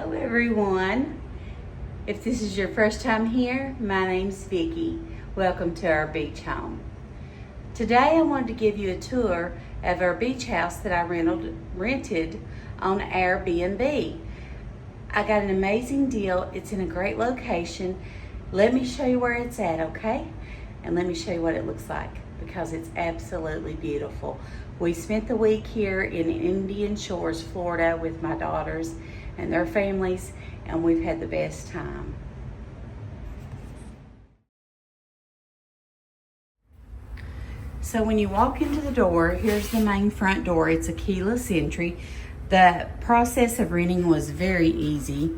Hello everyone. If this is your first time here, my name's Vickie. Welcome to our beach home. Today I wanted to give you a tour of our beach house that I rented on Airbnb. I got an amazing deal. It's in a great location. Let me show you where it's at, okay? And let me show you what it looks like because it's absolutely beautiful. We spent the week here in Indian Shores, Florida with my daughters and their families, and we've had the best time. So when you walk into the door, here's the main front door. It's a keyless entry. The process of renting was very easy.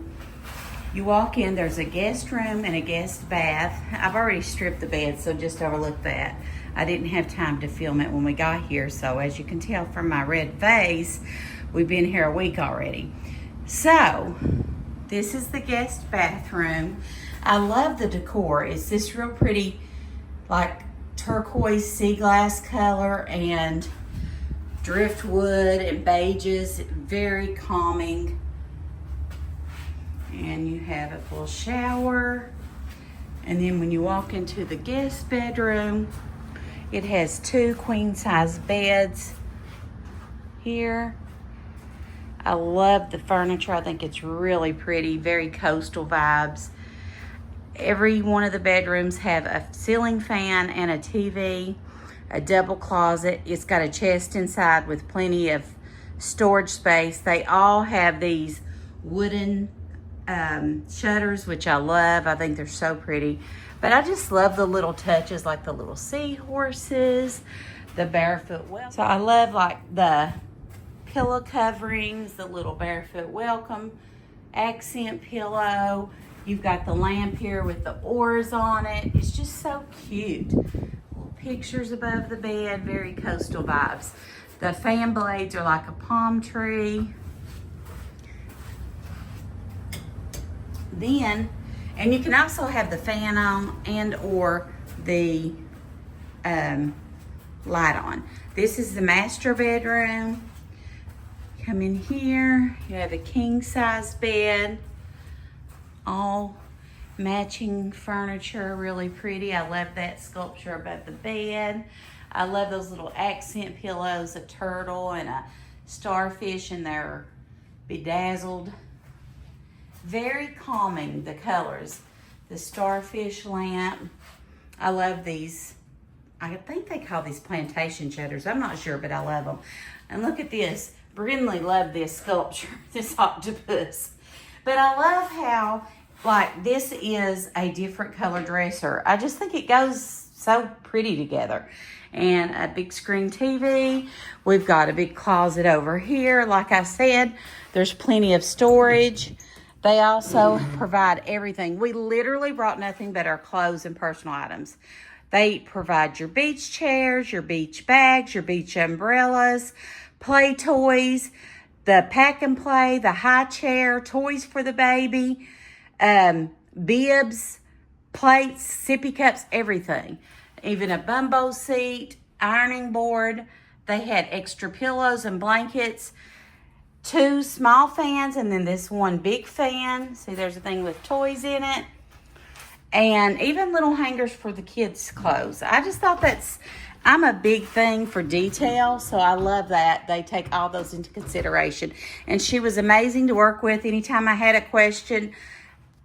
You walk in, there's a guest room and a guest bath. I've already stripped the bed, so just overlook that. I didn't have time to film it when we got here, so as you can tell from my red face, we've been here a week already. So, this is the guest bathroom. I love the decor. It's this real pretty, like turquoise sea glass color and driftwood and beiges, very calming. And you have a full shower. And then when you walk into the guest bedroom, it has 2 queen-size beds here. I love the furniture. I think it's really pretty, very coastal vibes. Every one of the bedrooms have a ceiling fan and a TV, a double closet. It's got a chest inside with plenty of storage space. They all have these wooden shutters, which I love. I think they're so pretty. But I just love the little touches, like the little seahorses, the barefoot welcome. So I love like the pillow coverings, the little barefoot welcome accent pillow. You've got the lamp here with the oars on it. It's just so cute. Little pictures above the bed, very coastal vibes. The fan blades are like a palm tree. Then, and you can also have the fan on and or the light on. This is the master bedroom. Come in here, you have a king size bed, all matching furniture, really pretty. I love that sculpture above the bed. I love those little accent pillows, a turtle and a starfish, and they're bedazzled. Very calming, the colors. The starfish lamp. I love these. I think they call these plantation shutters. I'm not sure, but I love them. And look at this. Brindley loved this sculpture, this octopus. But I love how, like, this is a different color dresser. I just think it goes so pretty together. And a big screen TV. We've got a big closet over here. Like I said, there's plenty of storage. They also provide everything. We literally brought nothing but our clothes and personal items. They provide your beach chairs, your beach bags, your beach umbrellas, play toys, the pack and play, the high chair, toys for the baby, bibs, plates, sippy cups, everything. Even a bumbo seat, ironing board. They had extra pillows and blankets. 2 small fans and then this one big fan. See, there's a thing with toys in it. And even little hangers for the kids' clothes. I just thought I'm a big thing for detail, so I love that. They take all those into consideration. And she was amazing to work with. Anytime I had a question,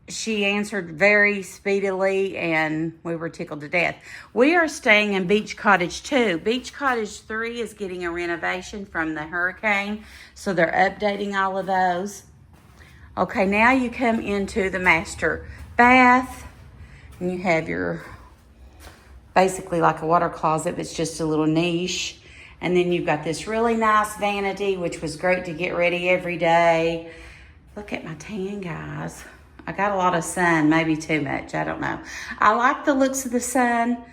she answered very speedily, and we were tickled to death. We are staying in Beach Cottage 2. Beach Cottage 3 is getting a renovation from the hurricane, so they're updating all of those. Okay, now you come into the master bath, and you have your, basically like a water closet, but it's just a little niche. And then you've got this really nice vanity, which was great to get ready every day. Look at my tan, guys. I got a lot of sun, maybe too much, I don't know. I like the looks of the sun,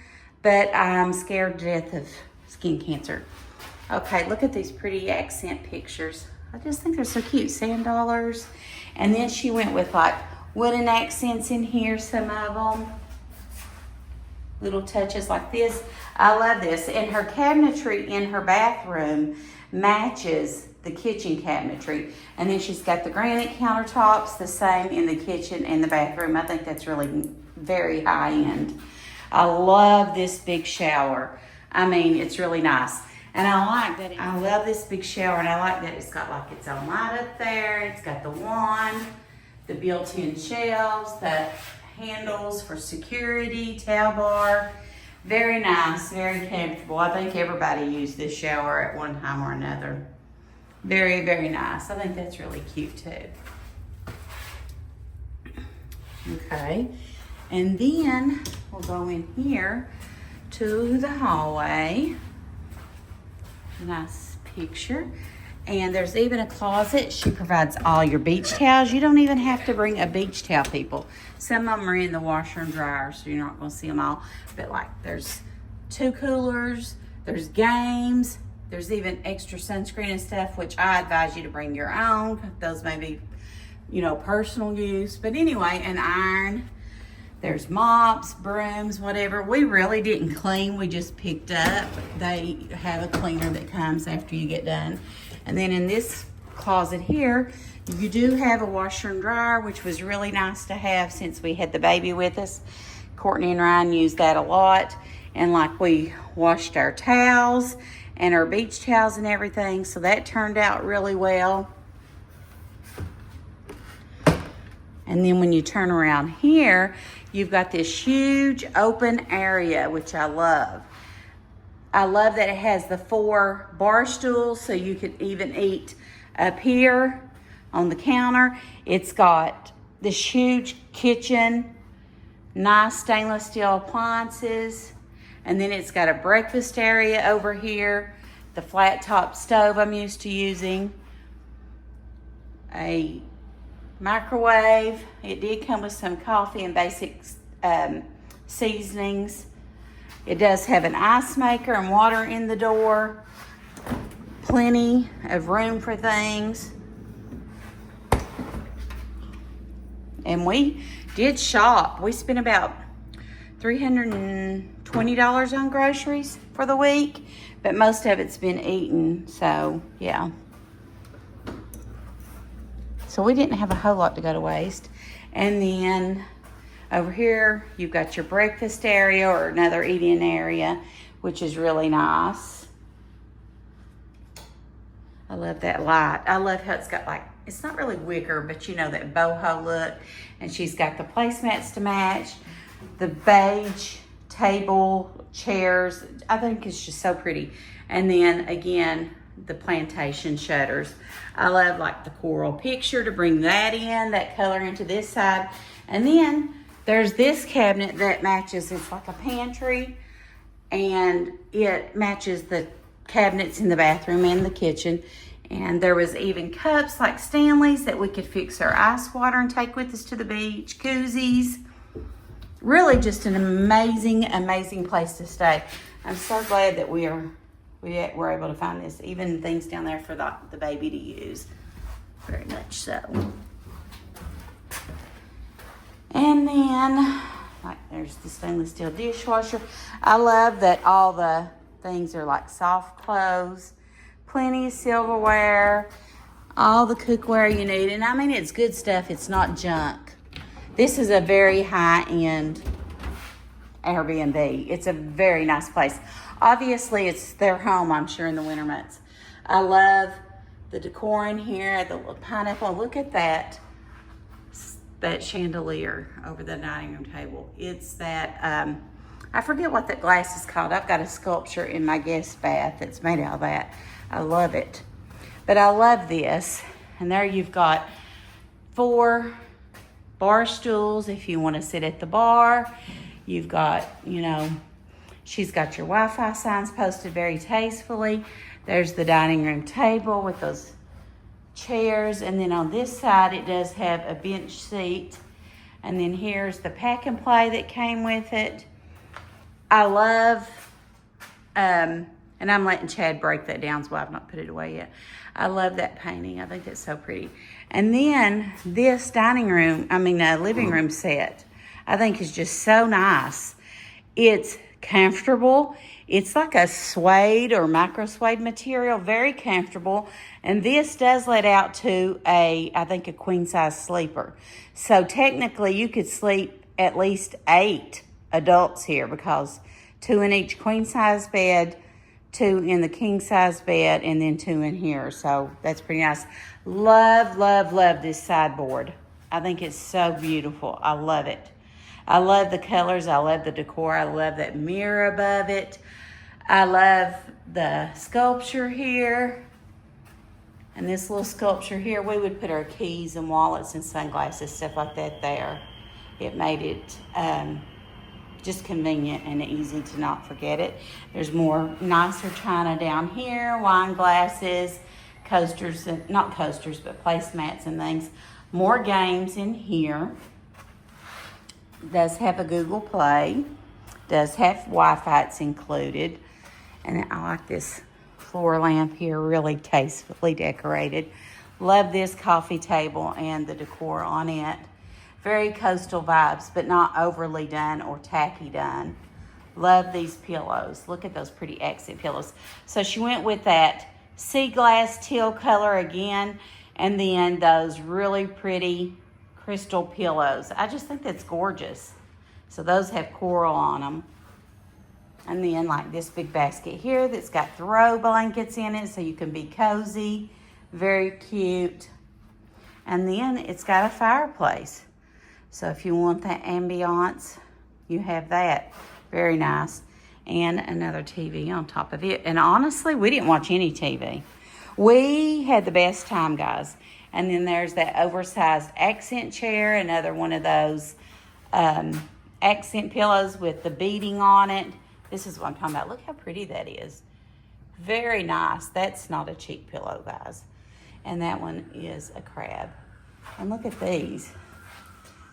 but I'm scared to death of skin cancer. Okay, look at these pretty accent pictures. I just think they're so cute, sand dollars. And then she went with like wooden accents in here, some of them. Little touches like this. I love this. And her cabinetry in her bathroom matches the kitchen cabinetry. And then she's got the granite countertops, the same in the kitchen and the bathroom. I think that's really very high end. I love this big shower. I mean, it's really nice. And I like that. I love this big shower, and I like that it's got like its own light up there. It's got the wand, the built-in shelves, the handles for security, towel bar. Very nice, very comfortable. I think everybody used this shower at one time or another. Very, very nice. I think that's really cute too. Okay, and then we'll go in here to the hallway. Nice picture. And there's even a closet. She provides all your beach towels. You don't even have to bring a beach towel, people. Some of them are in the washer and dryer, so you're not going to see them all. But like, there's 2 coolers, there's games, there's even extra sunscreen and stuff, which I advise you to bring your own. Those may be, you know, personal use. But anyway, an iron. There's mops, brooms, whatever. We really didn't clean. We just picked up. They have a cleaner that comes after you get done. And then in this closet here, you do have a washer and dryer, which was really nice to have since we had the baby with us. Courtney and Ryan used that a lot. And like, we washed our towels and our beach towels and everything. So that turned out really well. And then when you turn around here, you've got this huge open area, which I love. I love that it has the 4 bar stools, so you could even eat up here on the counter. It's got this huge kitchen, nice stainless steel appliances, and then it's got a breakfast area over here, the flat top stove I'm used to using, a microwave. It did come with some coffee and basic seasonings. It does have an ice maker and water in the door. Plenty of room for things. And we did shop. We spent about $320 on groceries for the week, but most of it's been eaten, so yeah. So we didn't have a whole lot to go to waste. And then over here, you've got your breakfast area or another eating area, which is really nice. I love that light. I love how it's got like, it's not really wicker, but you know, that boho look. And she's got the placemats to match, the beige table, chairs. I think it's just so pretty. And then again, the plantation shutters. I love like the coral picture to bring that in, that color into this side. And then there's this cabinet that matches. It's like a pantry, and it matches the cabinets in the bathroom and the kitchen. And there was even cups like Stanley's that we could fix our ice water and take with us to the beach, koozies. Really just an amazing, amazing place to stay. I'm so glad that we were able to find this. Even things down there for the baby to use. Very much so. And then, like, there's the stainless steel dishwasher. I love that all the things are like soft close. Plenty of silverware. All the cookware you need. And I mean, it's good stuff. It's not junk. This is a very high-end Airbnb. It's a very nice place. Obviously, it's their home, I'm sure, in the winter months. I love the decor in here, the little pineapple. Look at that chandelier over the dining room table. It's that, I forget what that glass is called. I've got a sculpture in my guest bath that's made out of that. I love it. But I love this. And there you've got 4 bar stools if you want to sit at the bar. You've got, you know, she's got your Wi-Fi signs posted very tastefully. There's the dining room table with those chairs. And then on this side, it does have a bench seat. And then here's the pack and play that came with it. I love, and I'm letting Chad break that down, so I've not put it away yet. I love that painting. I think that's so pretty. And then this living room set, I think is just so nice. It's comfortable. It's like a suede or micro suede material, very comfortable. And this does let out to I think a queen size sleeper. So technically you could sleep at least 8 adults here, because 2 in each queen size bed, 2 in the king size bed, and then 2 in here. So that's pretty nice. Love, love, love this sideboard. I think it's so beautiful. I love it. I love the colors. I love the decor. I love that mirror above it. I love the sculpture here. And this little sculpture here, we would put our keys and wallets and sunglasses, stuff like that there. It made it just convenient and easy to not forget it. There's more nicer china down here, wine glasses, coasters, not coasters, but placemats and things. More games in here. Does have a Google Play. Does have Wi-Fi, it's included. And I like this floor lamp here, really tastefully decorated. Love this coffee table and the decor on it. Very coastal vibes, but not overly done or tacky done. Love these pillows. Look at those pretty accent pillows. So she went with that sea glass teal color again, and then those really pretty crystal pillows. I just think that's gorgeous. So those have coral on them. And then like this big basket here that's got throw blankets in it so you can be cozy. Very cute. And then it's got a fireplace. So if you want that ambiance, you have that. Very nice. And another TV on top of it. And honestly, we didn't watch any TV. We had the best time, guys. And then there's that oversized accent chair, another one of those accent pillows with the beading on it. This is what I'm talking about. Look how pretty that is. Very nice. That's not a cheap pillow, guys. And that one is a crab. And look at these.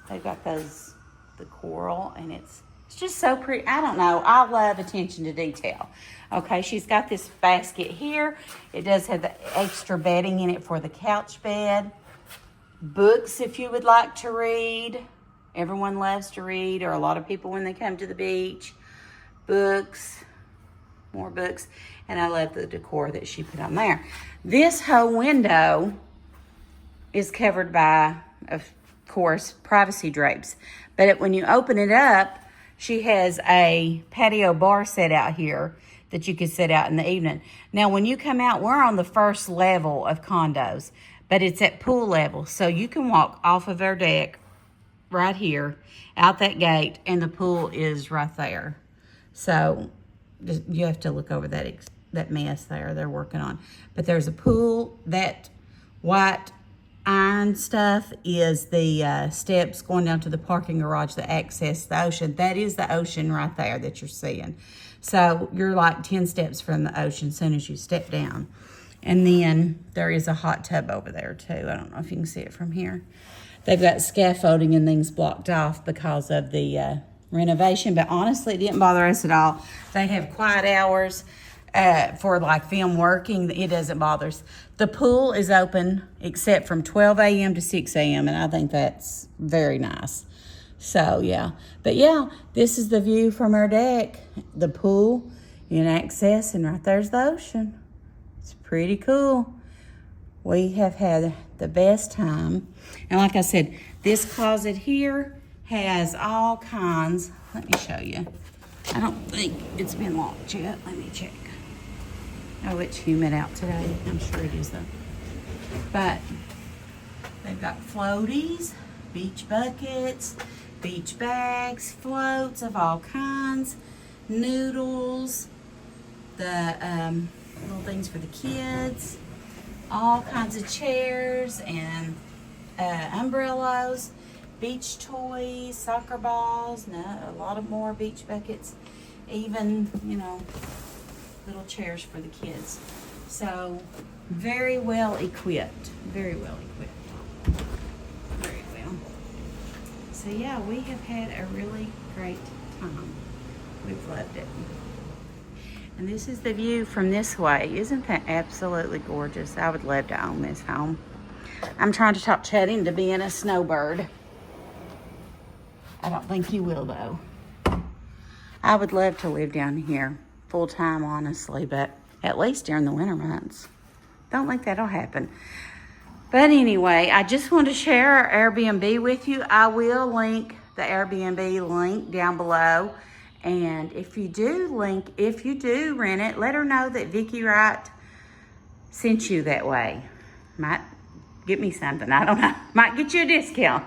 They've got the coral, and it's just so pretty. I don't know. I love attention to detail. Okay, she's got this basket here. It does have the extra bedding in it for the couch bed. Books if you would like to read. Everyone loves to read, or a lot of people when they come to the beach. Books, more books. And I love the decor that she put on there. This whole window is covered by, of course, privacy drapes. But when you open it up, she has a patio bar set out here that you could sit out in the evening. Now, when you come out, we're on the first level of condos, but it's at pool level. So you can walk off of our deck right here, out that gate, and the pool is right there. So you have to look over that mess there they're working on. But there's a pool. That white iron stuff is the steps going down to the parking garage that access the ocean. That is the ocean right there that you're seeing. So you're like 10 steps from the ocean as soon as you step down. And then there is a hot tub over there too. I don't know if you can see it from here. They've got scaffolding and things blocked off because of the renovation, but honestly, it didn't bother us at all. They have quiet hours for like film working. It doesn't bother us. The pool is open except from 12 a.m. to 6 a.m. and I think that's very nice. So yeah, but yeah, this is the view from our deck. The pool, you can access, and right there's the ocean. It's pretty cool. We have had the best time. And like I said, this closet here has all kinds. Let me show you. I don't think it's been locked yet. Let me check. Oh, it's humid out today. I'm sure it is though. But they've got floaties, beach buckets, beach bags, floats of all kinds, noodles, the little things for the kids, all kinds of chairs and umbrellas, beach toys, soccer balls, a lot of more beach buckets, even, little chairs for the kids. So very well equipped, very well equipped, very well. So yeah, we have had a really great time. We've loved it. And this is the view from this way. Isn't that absolutely gorgeous? I would love to own this home. I'm trying to talk Chad into being a snowbird. I don't think he will though. I would love to live down here full time, honestly, but at least during the winter months. Don't think that'll happen. But anyway, I just want to share our Airbnb with you. I will link the Airbnb link down below. And if you do rent it, let her know that Vickie Wright sent you that way. Might get me something, I don't know. Might get you a discount.